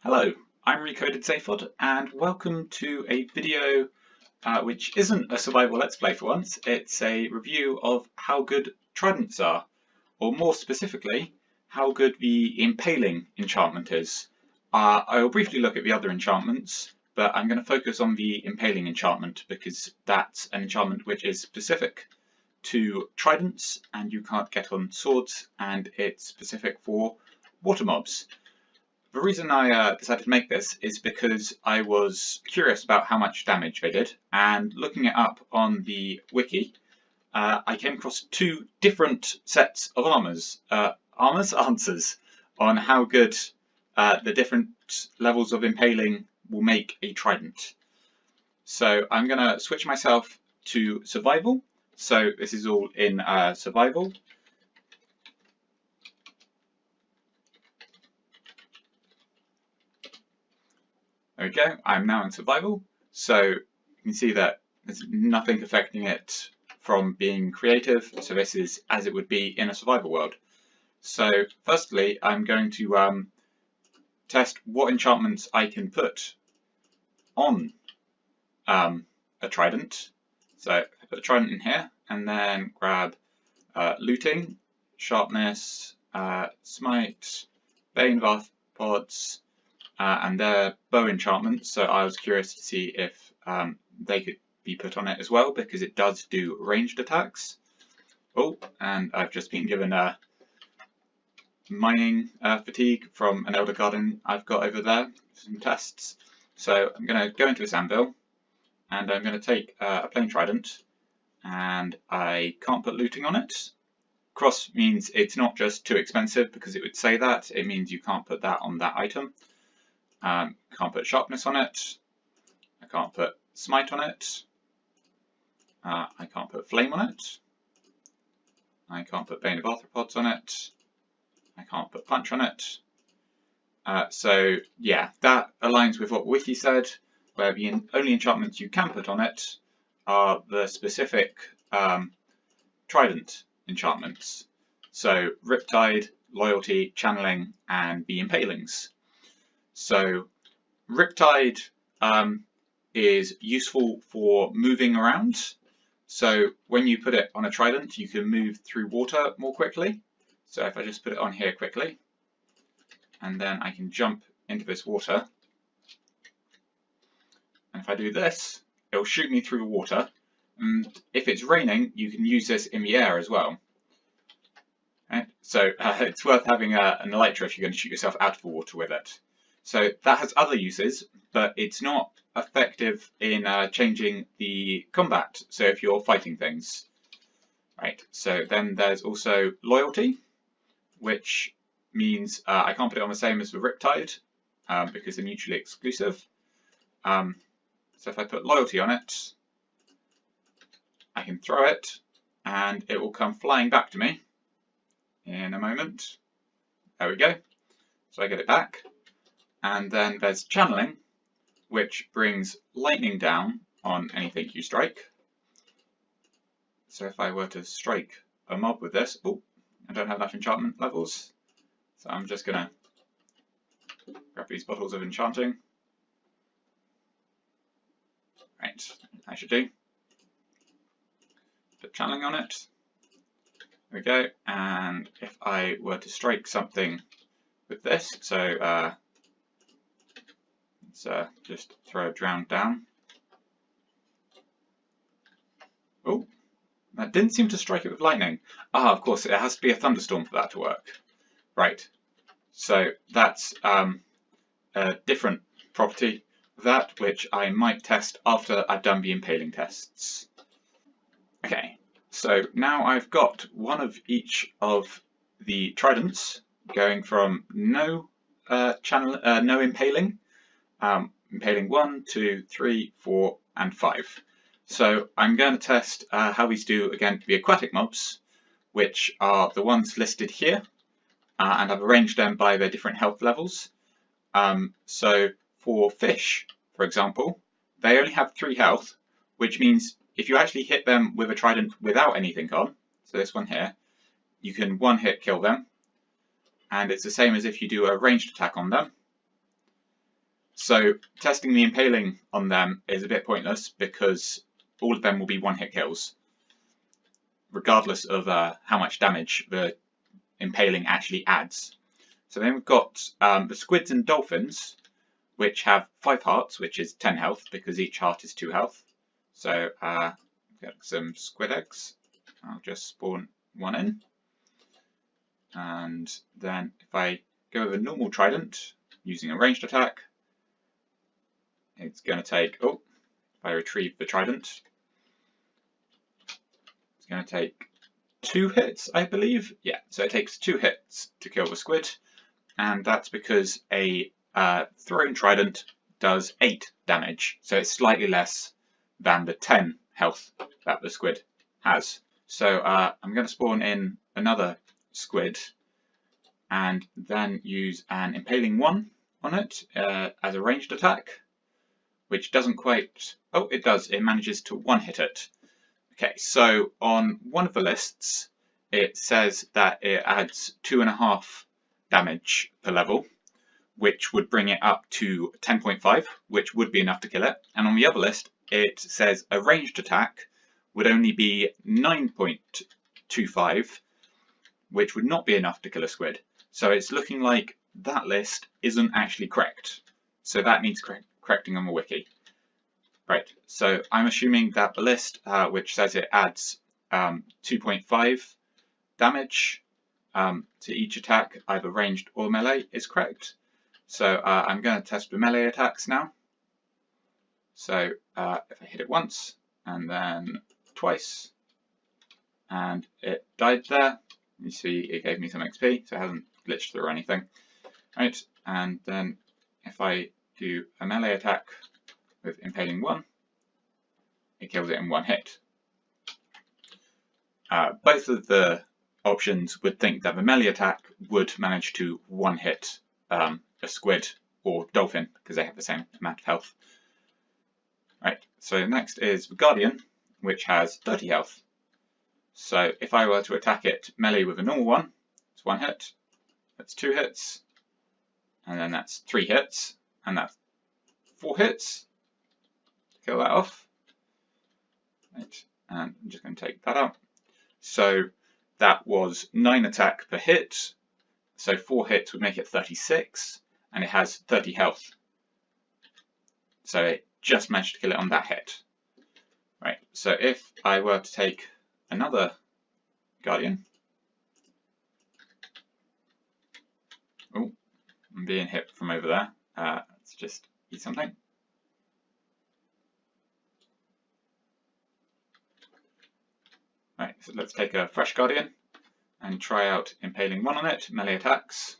Hello, I'm Recoded Zaphod, and welcome to a video which isn't a survival let's play for once. It's a review of how good tridents are, or more specifically, how good the impaling enchantment is. I will briefly look at the other enchantments, but I'm going to focus on the impaling enchantment because that's an enchantment which is specific to tridents and you can't get on swords, and it's specific for water mobs. The reason I decided to make this is because I was curious about how much damage they did, and looking it up on the wiki, I came across two different sets of answers on how good the different levels of impaling will make a trident. So I'm going to switch myself to survival. So this is all in survival. There we go, I'm now in survival, so you can see that there's nothing affecting it from being creative, so this is as it would be in a survival world. So firstly, I'm going to test what enchantments I can put on a trident. So I put a trident in here, and then grab looting, sharpness, smite, bane of arthropods, and they're bow enchantments, so I was curious to see if they could be put on it as well, because it does do ranged attacks. Oh, and I've just been given a mining fatigue from an elder garden I've got over there, some tests. So I'm going to go into this anvil, and I'm going to take a plain trident, and I can't put looting on it. Cross means it's not just too expensive, because it would say that, it means you can't put that on that item. Can't put sharpness on it. I can't put smite on it. I can't put flame on it. I can't put bane of arthropods on it. I can't put punch on it. So yeah, that aligns with what Wiki said, where the only enchantments you can put on it are the specific trident enchantments. So Riptide, Loyalty, Channeling, and the Impalings. So Riptide is useful for moving around. So when you put it on a trident, you can move through water more quickly. So if I just put it on here quickly, and then I can jump into this water. And if I do this, it'll shoot me through the water. And if it's raining, you can use this in the air as well. Right? So it's worth having an elytra if you're going to shoot yourself out of the water with it. So that has other uses, but it's not effective in changing the combat. So if you're fighting things, right? So then there's also loyalty, which means I can't put it on the same as the Riptide because they're mutually exclusive. So if I put loyalty on it, I can throw it, and it will come flying back to me in a moment. There we go. So I get it back. And then there's channeling, which brings lightning down on anything you strike. So if I were to strike a mob with this, oh, I don't have enough enchantment levels. So I'm just going to grab these bottles of enchanting. Right, I should do. Put channeling on it. There we go. And if I were to strike something with this, so let's just throw a drown down. Oh, that didn't seem to strike it with lightning. Ah, of course, it has to be a thunderstorm for that to work. Right, so that's a different property of that, which I might test after I've done the impaling tests. Okay, so now I've got one of each of the tridents, going from no impaling, impaling 1, 2, 3, 4, and 5. So I'm going to test how these do against the aquatic mobs, which are the ones listed here, and I've arranged them by their different health levels. So for fish, for example, they only have 3 health, which means if you actually hit them with a trident without anything on, so this one here, you can one hit kill them, and it's the same as if you do a ranged attack on them. So testing the impaling on them is a bit pointless because all of them will be one-hit kills, regardless of how much damage the impaling actually adds. So then we've got the squids and dolphins, which have 5 hearts, which is 10 health, because each heart is 2 health. So get some squid eggs. I'll just spawn one in. And then if I go with a normal trident, using a ranged attack, it's going to take, if I retrieve the trident, it's going to take 2 hits, I believe. Yeah, so it takes 2 hits to kill the squid, and that's because a thrown trident does 8 damage, so it's slightly less than the 10 health that the squid has. So I'm going to spawn in another squid and then use an impaling 1 on it as a ranged attack, which doesn't quite, it does, it manages to one-hit it. Okay, so on one of the lists it says that it adds 2.5 damage per level, which would bring it up to 10.5, which would be enough to kill it. And on the other list, it says a ranged attack would only be 9.25, which would not be enough to kill a squid. So it's looking like that list isn't actually correct. So that needs correcting on the wiki. Right, so I'm assuming that the list, which says it adds 2.5 damage to each attack, either ranged or melee, is correct. So I'm going to test the melee attacks now. So if I hit it once and then twice, and it died there, you see it gave me some XP, so it hasn't glitched through or anything. Right, and then if I do a melee attack with impaling 1, it kills it in 1 hit. Both of the options would think that the melee attack would manage to one-hit a squid or dolphin because they have the same amount of health. Right, so next is the Guardian, which has 30 health. So if I were to attack it melee with a normal one, it's 1 hit, that's 2 hits, and then that's 3 hits, and that's 4 hits. Kill that off. Right, and I'm just going to take that out. So that was 9 attack per hit, so 4 hits would make it 36, and it has 30 health. So it just managed to kill it on that hit. Right, so if I were to take another Guardian, I'm being hit from over there. Let's just eat something. Right, so let's take a fresh Guardian and try out impaling 1 on it, melee attacks.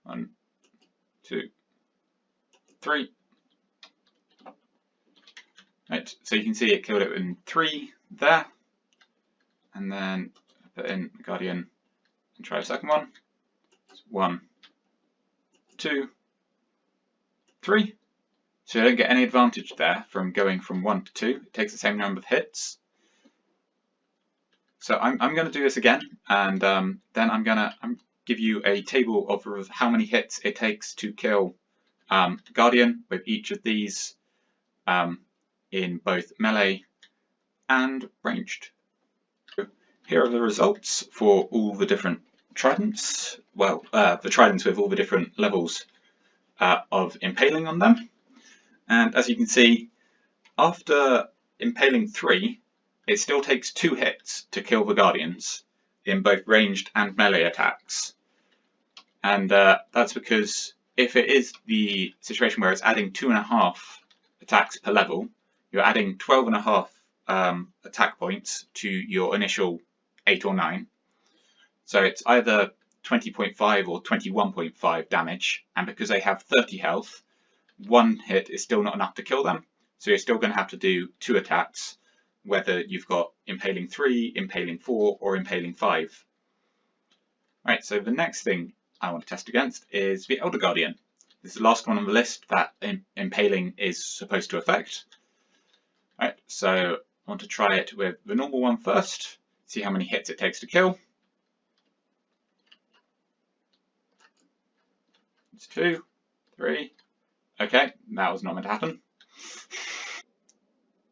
1, 2, 3. Right, so you can see it killed it in 3 there. And then put in the Guardian and try a second one. It's 1, 2, 3. So you don't get any advantage there from going from 1 to 2. It takes the same number of hits. So I'm going to do this again, and then I'm going to give you a table of how many hits it takes to kill Guardian with each of these in both melee and ranged. So here are the results for all the different tridents. Well, the tridents with all the different levels of impaling on them. And as you can see, after impaling 3, it still takes 2 hits to kill the Guardians in both ranged and melee attacks. And that's because if it is the situation where it's adding 2.5 attacks per level, you're adding 12.5 attack points to your initial 8 or 9. So it's either 20.5 or 21.5 damage, and because they have 30 health, 1 hit is still not enough to kill them. So you're still going to have to do 2 attacks, whether you've got impaling 3, impaling 4, or impaling 5. Right, so the next thing I want to test against is the Elder Guardian. This is the last one on the list that impaling is supposed to affect. Right, so I want to try it with the normal one first, see how many hits it takes to kill. It's 2, 3, Okay, that was not meant to happen.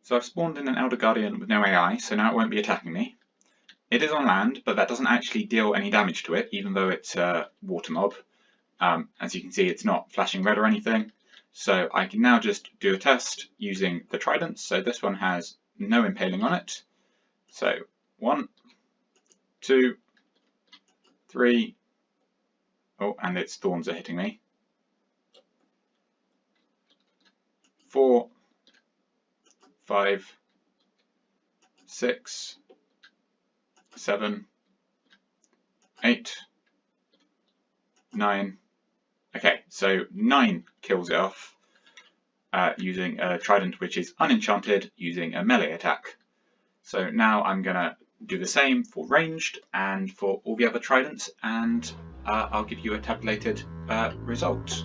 So I've spawned in an Elder Guardian with no AI, so now it won't be attacking me. It is on land, but that doesn't actually deal any damage to it, even though it's a water mob. As you can see, it's not flashing red or anything. So I can now just do a test using the Trident. So this one has no impaling on it. So 1, 2, 3. Oh, and its thorns are hitting me. 4, 5, 6, 7, 8, 9. Okay, so 9 kills it off using a Trident, which is unenchanted, using a melee attack. So now I'm going to do the same for ranged and for all the other Tridents, and I'll give you a tabulated result.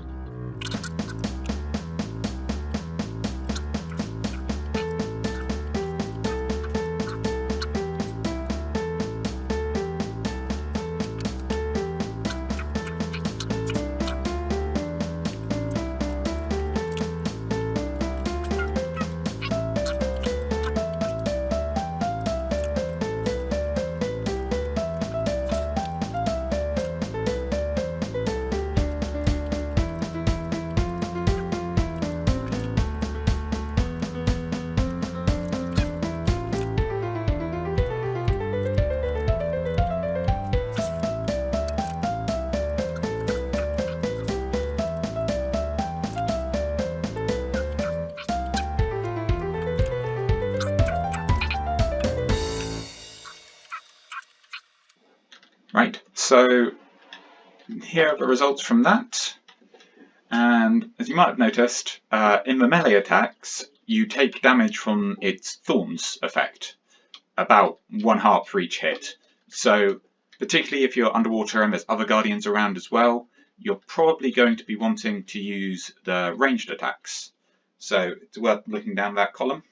Right, so here are the results from that. And as you might have noticed, in the melee attacks, you take damage from its thorns effect, about 1 heart for each hit. So particularly if you're underwater and there's other guardians around as well, you're probably going to be wanting to use the ranged attacks. So it's worth looking down that column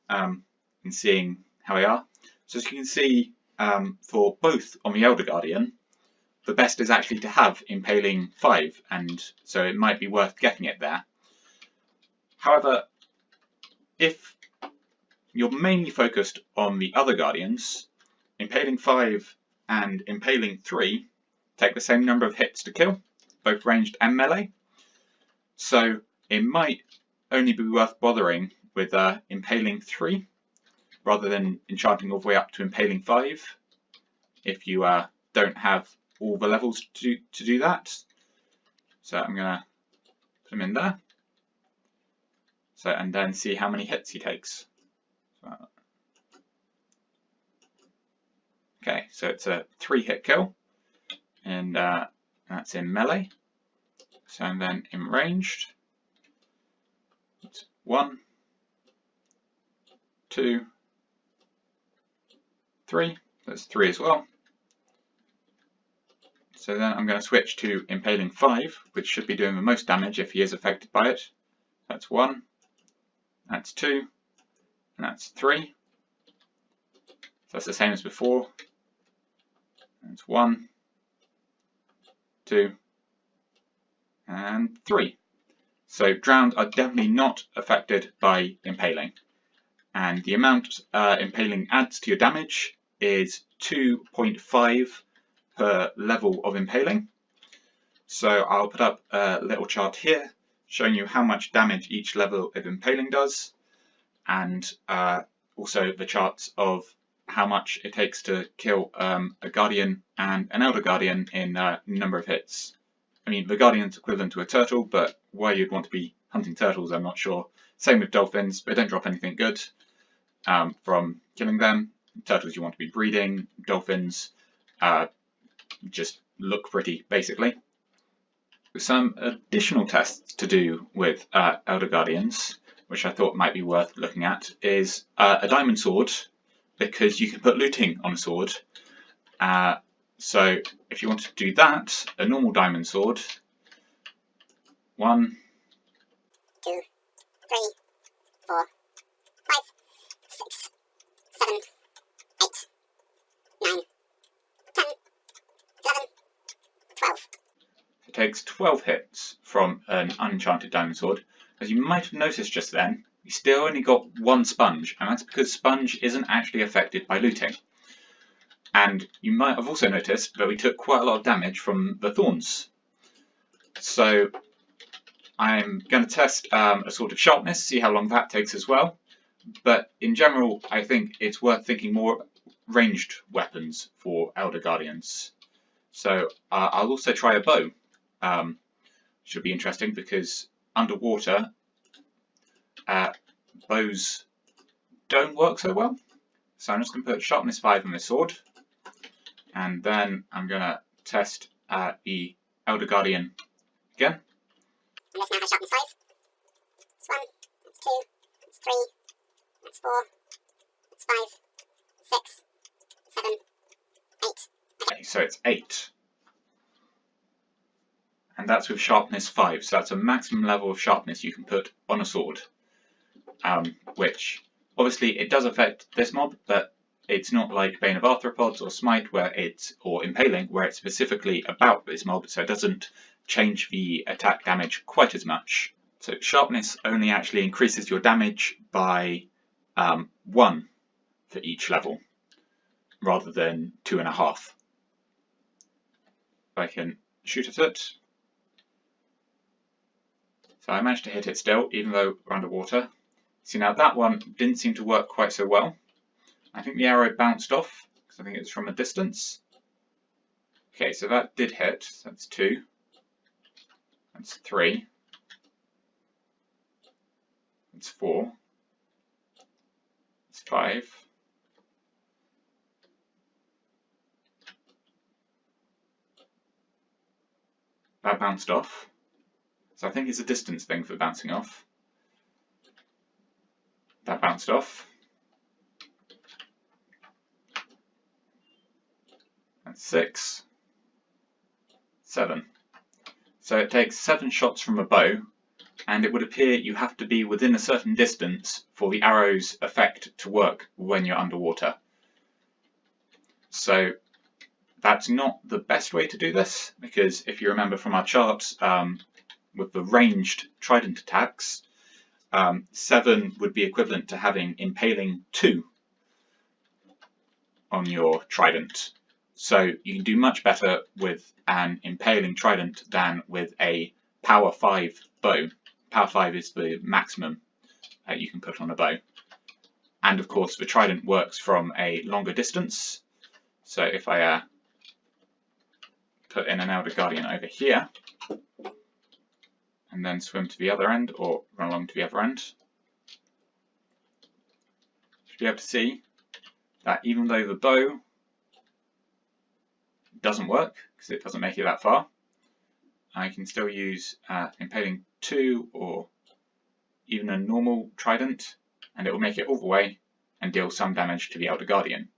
and seeing how they are. So as you can see, for both on the Elder Guardian, the best is actually to have Impaling 5, and so it might be worth getting it there. However, if you're mainly focused on the other Guardians, Impaling 5 and Impaling 3 take the same number of hits to kill, both ranged and melee. So it might only be worth bothering with Impaling 3 rather than enchanting all the way up to Impaling 5 if you don't have all the levels to do that. So I'm going to put him in there. So, and then see how many hits he takes. Okay, so it's a 3-hit kill, and that's in melee. So and then in ranged, it's 1, 2, 3. That's 3 as well. So then I'm going to switch to Impaling 5, which should be doing the most damage if he is affected by it. That's 1, that's 2, and that's 3. So that's the same as before. That's 1, 2, and 3. So drowned are definitely not affected by impaling. And the amount impaling adds to your damage is 2.5 per level of impaling. So I'll put up a little chart here showing you how much damage each level of impaling does, and also the charts of how much it takes to kill a Guardian and an Elder Guardian in number of hits. I mean, the Guardian's equivalent to a turtle, but why you'd want to be hunting turtles, I'm not sure. Same with dolphins, they don't drop anything good from killing them. Turtles you want to be breeding, dolphins just look pretty, basically. Some additional tests to do with Elder Guardians, which I thought might be worth looking at, is a diamond sword, because you can put looting on a sword. So if you want to do that, a normal diamond sword, 1, 2, 3, 4, 5, 6, 7, 8, 9, 10, 11, 12. It takes 12 hits from an unenchanted diamond sword. As you might have noticed just then, we still only got one sponge, and that's because sponge isn't actually affected by looting. And you might have also noticed that we took quite a lot of damage from the thorns. So I'm going to test a sort of sharpness, see how long that takes as well. But in general, I think it's worth thinking more ranged weapons for Elder Guardians. So I'll also try a bow. Should be interesting because underwater bows don't work so well. So I'm just going to put sharpness 5 on this sword. And then I'm going to test the Elder Guardian again. And this now has sharpness 5. That's 1, that's 2, that's 3, that's 4, that's 5, 6, 7, 8. Okay, so it's 8. And that's with sharpness 5, so that's a maximum level of sharpness you can put on a sword. Which, obviously, it does affect this mob, but it's not like Bane of Arthropods or Smite, or Impaling, where it's specifically about this mob, so it doesn't change the attack damage quite as much. So sharpness only actually increases your damage by 1 for each level, rather than 2.5. If I can shoot at it. So I managed to hit it still, even though we're underwater. See, now that one didn't seem to work quite so well. I think the arrow bounced off, because I think it was from a distance. Okay, so that did hit. That's 2. That's 3. That's 4. That's 5. That bounced off. So I think it's a distance thing for bouncing off. That bounced off. That's 6. 7. So it takes 7 shots from a bow, and it would appear you have to be within a certain distance for the arrow's effect to work when you're underwater. So that's not the best way to do this, because if you remember from our charts, with the ranged trident attacks, 7 would be equivalent to having impaling 2 on your trident. So you can do much better with an impaling trident than with a power 5 bow. Power 5 is the maximum you can put on a bow. And of course the trident works from a longer distance. So if I put in an Elder Guardian over here, and then swim to the other end, or run along to the other end, you should be able to see that even though the bow doesn't work, because it doesn't make it that far, I can still use Impaling 2 or even a normal trident, and it will make it all the way and deal some damage to the Elder Guardian.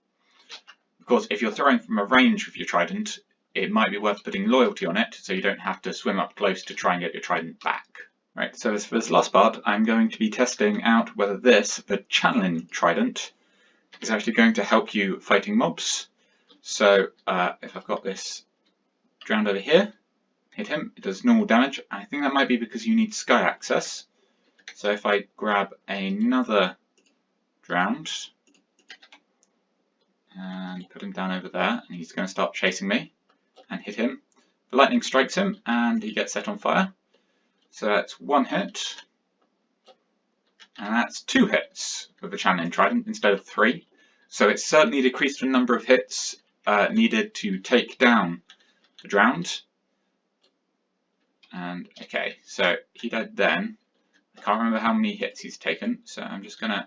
Of course, if you're throwing from a range with your trident, it might be worth putting loyalty on it, so you don't have to swim up close to try and get your trident back. Right, so for this last part, I'm going to be testing out whether the channeling trident, is actually going to help you fighting mobs. So if I've got this drowned over here, hit him, it does normal damage. I think that might be because you need sky access. So if I grab another drowned and put him down over there, and he's going to start chasing me, and hit him, the lightning strikes him and he gets set on fire. So that's 1 hit, and that's 2 hits with the channeling trident instead of 3. So it's certainly decreased the number of hits needed to take down the drowned. And okay, so he died then. I can't remember how many hits he's taken, so I'm just going to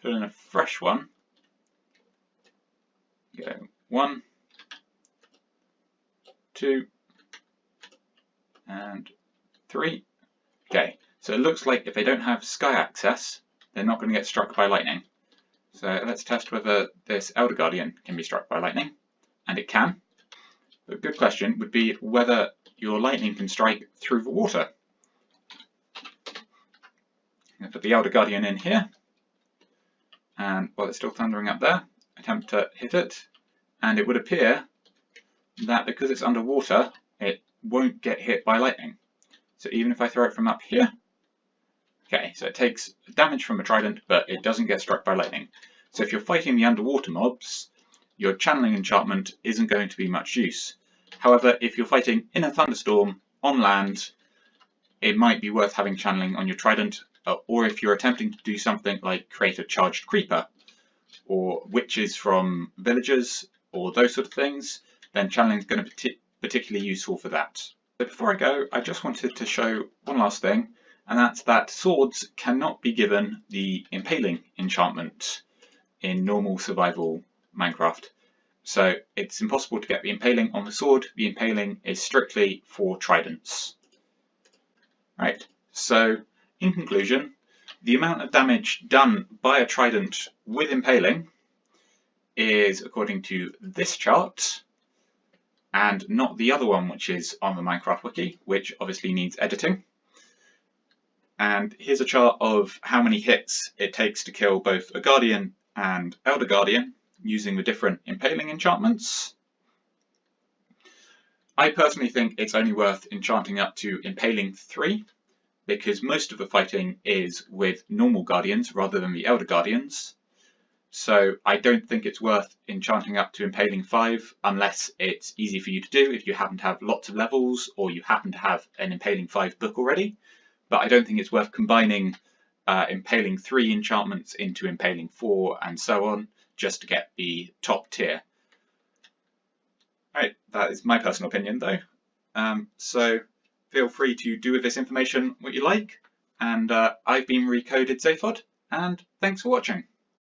put in a fresh one. Go 1, 2, and 3. Okay, so it looks like if they don't have sky access, they're not going to get struck by lightning. So let's test whether this Elder Guardian can be struck by lightning, and it can. The good question would be whether your lightning can strike through the water. I'm going to put the Elder Guardian in here, and while it's still thundering up there, attempt to hit it, and it would appear that because it's underwater, it won't get hit by lightning. So even if I throw it from up here, okay, so it takes damage from a trident, but it doesn't get struck by lightning. So if you're fighting the underwater mobs, your channeling enchantment isn't going to be much use. However, if you're fighting in a thunderstorm on land, it might be worth having channeling on your trident, or if you're attempting to do something like create a charged creeper, or witches from villagers, or those sort of things, then channeling is going to be particularly useful for that. So before I go, I just wanted to show one last thing, and that's that swords cannot be given the impaling enchantment in normal survival Minecraft. So it's impossible to get the impaling on the sword. The impaling is strictly for tridents. Right, so in conclusion, the amount of damage done by a trident with impaling is according to this chart, and not the other one which is on the Minecraft wiki, which obviously needs editing. And here's a chart of how many hits it takes to kill both a Guardian and Elder Guardian using the different impaling enchantments. I personally think it's only worth enchanting up to impaling 3, because most of the fighting is with normal Guardians rather than the Elder Guardians. So I don't think it's worth enchanting up to impaling 5 unless it's easy for you to do if you happen to have lots of levels or you happen to have an impaling 5 book already. But I don't think it's worth combining impaling 3 enchantments into impaling 4 and so on just to get the top tier. Right, that is my personal opinion though. So feel free to do with this information what you like. And I've been Recoded Zaphod, and thanks for watching.